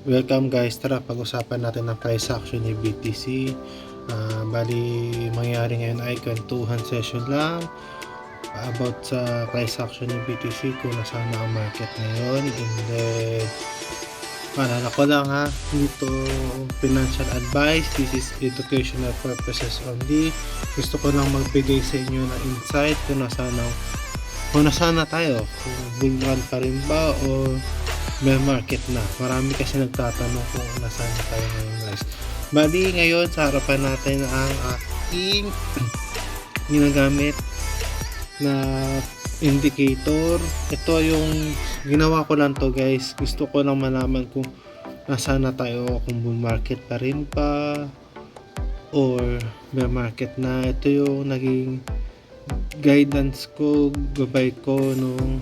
Welcome guys, tara pag-usapan natin ang price action ni BTC. Bali, mangyayari ngayon ay kwentuhan session lang about sa price action ni BTC kung nasaan na ang market ngayon. And then, paalala ko lang ha, dito financial advice, this is educational purposes only. Gusto ko lang magbigay sa inyo ng insight kung nasaan na tayo, kung bull run pa rin ba o may market na. Marami kasi nagtatanong kung nasaan na tayo ngayon guys. Bali ngayon sa harapan natin ang aking ginagamit na indicator. Ito yung ginawa ko lang to guys. Gusto ko lang malaman kung nasaan na tayo, kung bull market pa rin pa or may market na. Ito yung naging guidance ko, gabay ko nung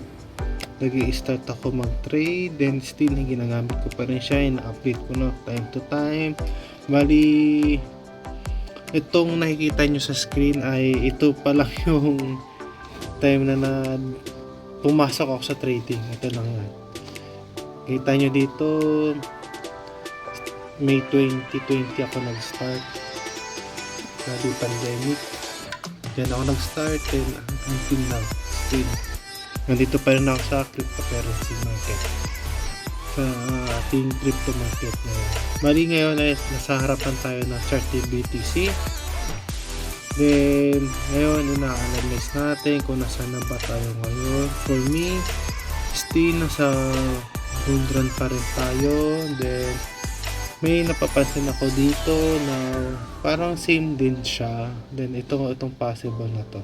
nag-i-start ako mag-trade, then still ginagamit ko pa rin siya, ina-update ko na time to time. Bali, itong nakikita nyo sa screen ay ito pa lang yung time na pumasok ako sa trading. Ito lang yan. Kita nyo dito, May 2020 ako nag-start. Sabi pandemic. Diyan ako nag-start and until now, still nandito pa rin ako sa cryptocurrency market, sa ating crypto market ngayon. Bali ngayon ay nasa harapan tayo ng chart ni BTC. Then ngayon ina-analyze natin kung nasaan na ba tayo ngayon. For me, still nasa bull run pa rin tayo. Then may napapansin ako dito na parang same din siya. Then itong possible na to,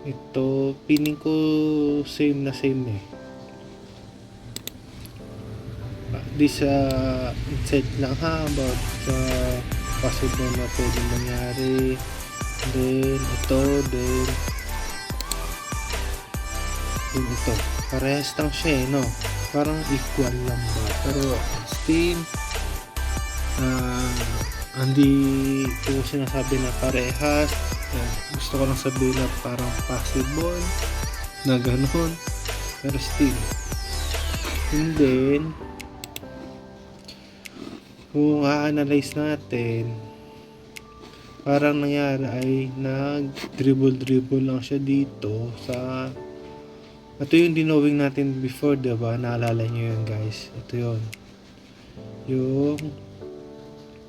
ito piling ko same eh. This insight lang ha about sa possible na pwede mangyari. Then ito, then ito, parehas lang siya no, parang equal lang ba, pero still hindi ko sinasabi na parehas. Gusto ko lang sabihin na parang possible na ganun, pero still. And then kung a-analyze natin, parang nangyari ay nag-dribble lang siya dito sa ito yung dinowing natin before, diba? Naalala nyo yun guys, ito yun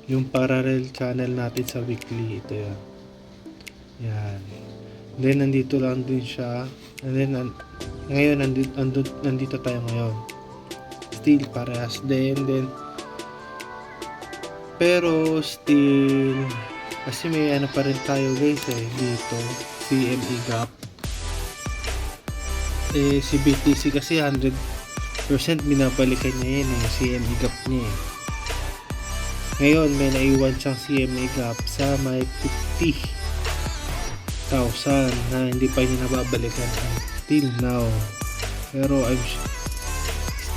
yung parallel channel natin sa weekly. Ito yan. Then nandito lang din siya. And then ngayon nandito tayo ngayon. Still parehas din. Then pero still kasi may pa rin tayo guys dito, CME gap. Si BTC kasi 100% binabalikan niya yan CME gap niya Ngayon may naiwan siyang CME gap sa may 50,000 na hindi pa niya nababalikan until now. Pero I'm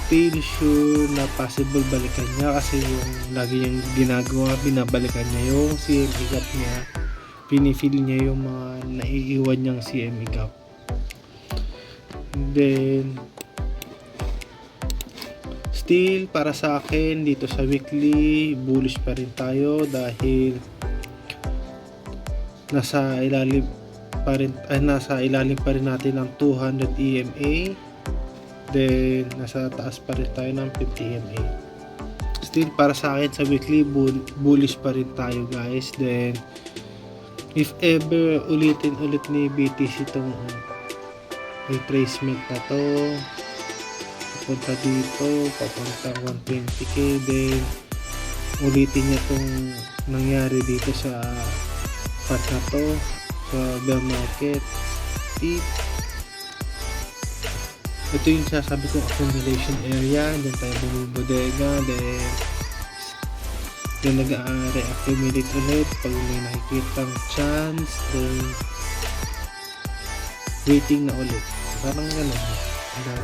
still sure na possible balikan niya kasi yung lagi niyang ginagawa, binabalikan niya yung CME gap niya, pinifil niya yung mga naiiwan niyang CME gap. And then still para sa akin dito sa weekly bullish pa rin tayo dahil nasa ilalim pa rin natin ng 200 EMA. Then nasa taas pa rin tayo ng 50 EMA. Still para sa akin sa weekly bullish pa rin tayo guys. Then if ever ulit ni BTC itong retracement na to, papunta dito, papunta 120k, then ulitin niya itong nangyari dito sa part na to sa bear market. Ito yung sasabi kong accumulation area. Then tayo bumibodega, then nag-re-accumulate ulit pag may nakikitang chance, then waiting na ulit. Parang gano'n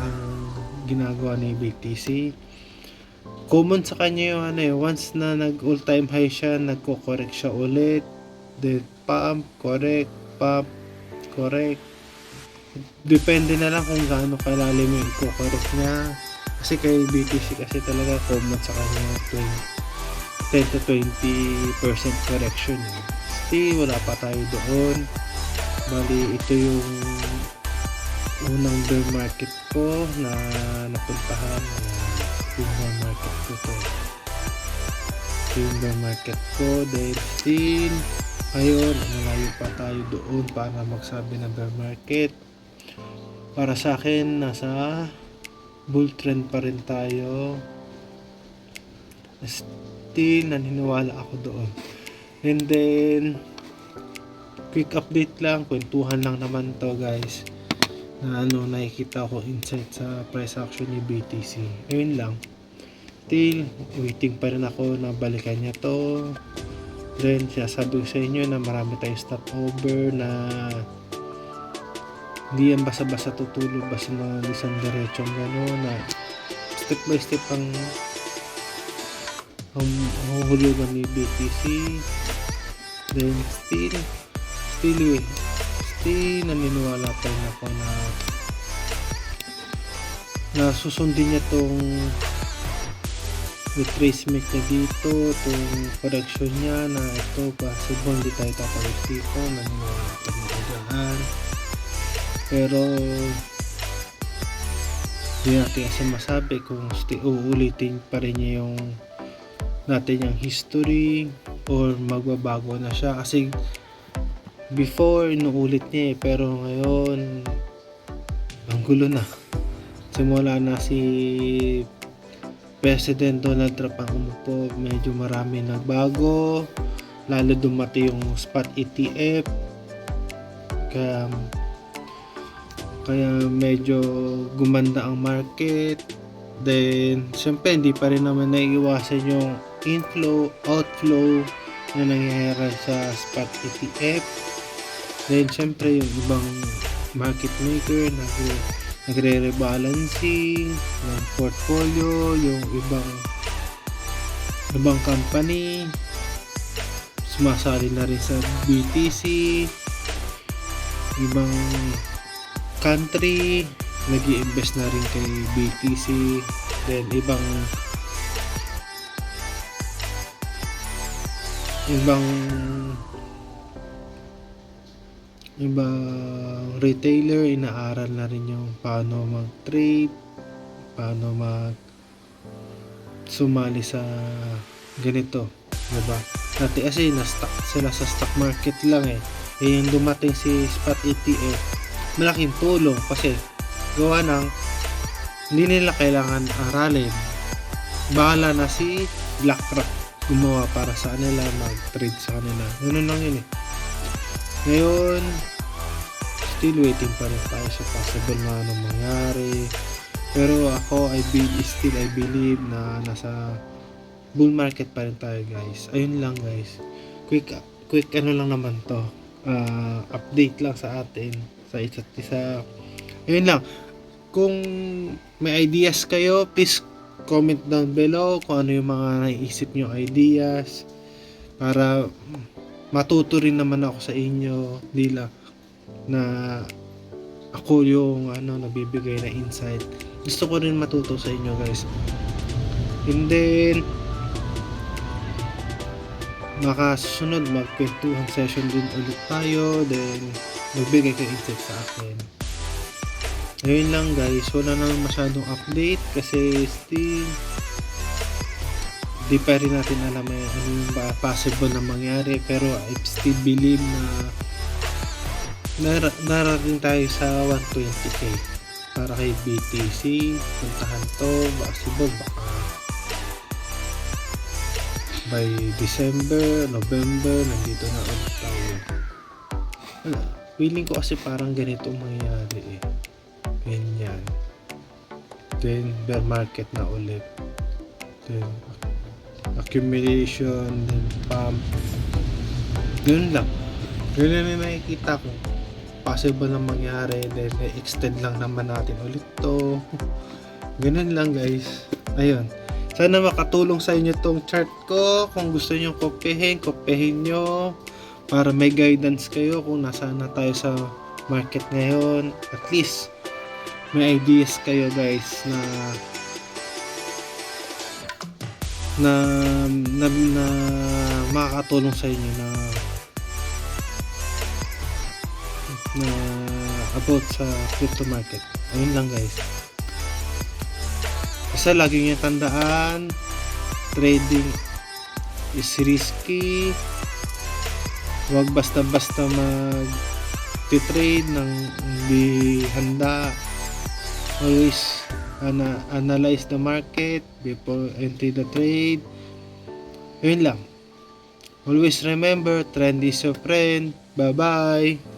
ang ginagawa ni BTC. Common sa kanya yung once na nag all time high siya, nagko-correct siya ulit, then pump, correct, pump, correct. Depende na lang kung gaano kalalim yung i-correct niya. Kasi kay BTC kasi talaga common sa kanya 10 to 20% correction eh. Still wala pa tayo doon. Bali ito yung unang bear market ko na napuntahan. Yung bear market ko to. Ito yung bear market ko. Then still ngayon malayo pa tayo doon para magsabi ng bear market. Para sa akin nasa bull trend pa rin tayo. Still naniniwala ako doon. And then quick update lang, kwentuhan lang naman to guys, na nakikita ko insight sa price action ni BTC. Ayun lang, still waiting pa rin ako na balikan niya to. Then sinasabi ko sa inyo na marami tayong stopover, na hindi yan basa-basa tutulog basta na isang diretsong gano'n, na step by step ang huhulugan ni BTC. Then still naniniwala pa rin ako na susundin niya tong retracement niya dito, itong correction niya, na ito possible hindi tayo tatawid dito. Naniniwala pa rin ako dyan, pero hindi natin kasi masabi kung uulitin pa rin niya yung natin yung history or magbabago na siya, kasi before inuulit niya pero ngayon ang gulo na. Simula na si President Donald Trump ang umupo, medyo marami nagbago, lalo dumati yung spot ETF, kaya medyo gumanda ang market. Then syempre hindi pa rin naman naiiwasan yung inflow, outflow na nangyayari sa spot ETF. Then syempre yung ibang market maker nagre-rebalancing ng portfolio, yung ibang company sumasali na rin sa BTC, ibang country nag-i-invest na rin kay BTC, then ibang retailer inaaral na rin yung paano mag-trade, paano sumali sa ganito, diba? Dati kasi na-stuck sila sa stock market lang yung dumating si spot ETF, malaking tulong kasi gawa ng hindi nila kailangan aralin, bahala na si BlackRock gumawa para sa kanila, mag-trade sa kanila. Ganun lang yun Ngayon still waiting pa rin tayo sa possible na anong mangyari, pero ako I believe na nasa bull market pa rin tayo guys. Ayun lang guys, quick lang naman to, update lang sa atin, sa isa't isa. Ayun lang, kung may ideas kayo, please comment down below kung ano yung mga naiisip nyo ideas, para matuto rin naman ako sa inyo, di lang na ako yung nabibigay na insight. Gusto ko rin matuto sa inyo guys. And then makasunod magkwentuhan session din ulit tayo, then magbigay kayo insight sa akin. Ayun lang guys, wala nang masyadong update kasi still di pa rin natin alam ano yung possible na mangyari, pero I still believe na narating tayo sa 120k para kay BTC. Puntahan to, possible baka by December, November nandito na ulit tayo. Feeling ko kasi parang ganito mangyayari ganyan, then bear market na ulit, then accumulation, then pump. Yun lang yung nakikita ko possible na mangyari, then extend lang naman natin ulit to. Ganun lang guys. Ayun, sana makatulong sa inyo tong chart ko. Kung gusto nyo kopyahin nyo para may guidance kayo kung nasaan na tayo sa market ngayon. At least may ideas kayo guys na na na makakatulong sa inyo na about sa crypto market. Ayun lang guys. Basta lagi niyo tandaan, trading is risky. Huwag basta-basta mag-trade ng hindi handa. Always analyze the market before entry the trade. Yun lang. Always remember, trend is your friend. Bye-bye.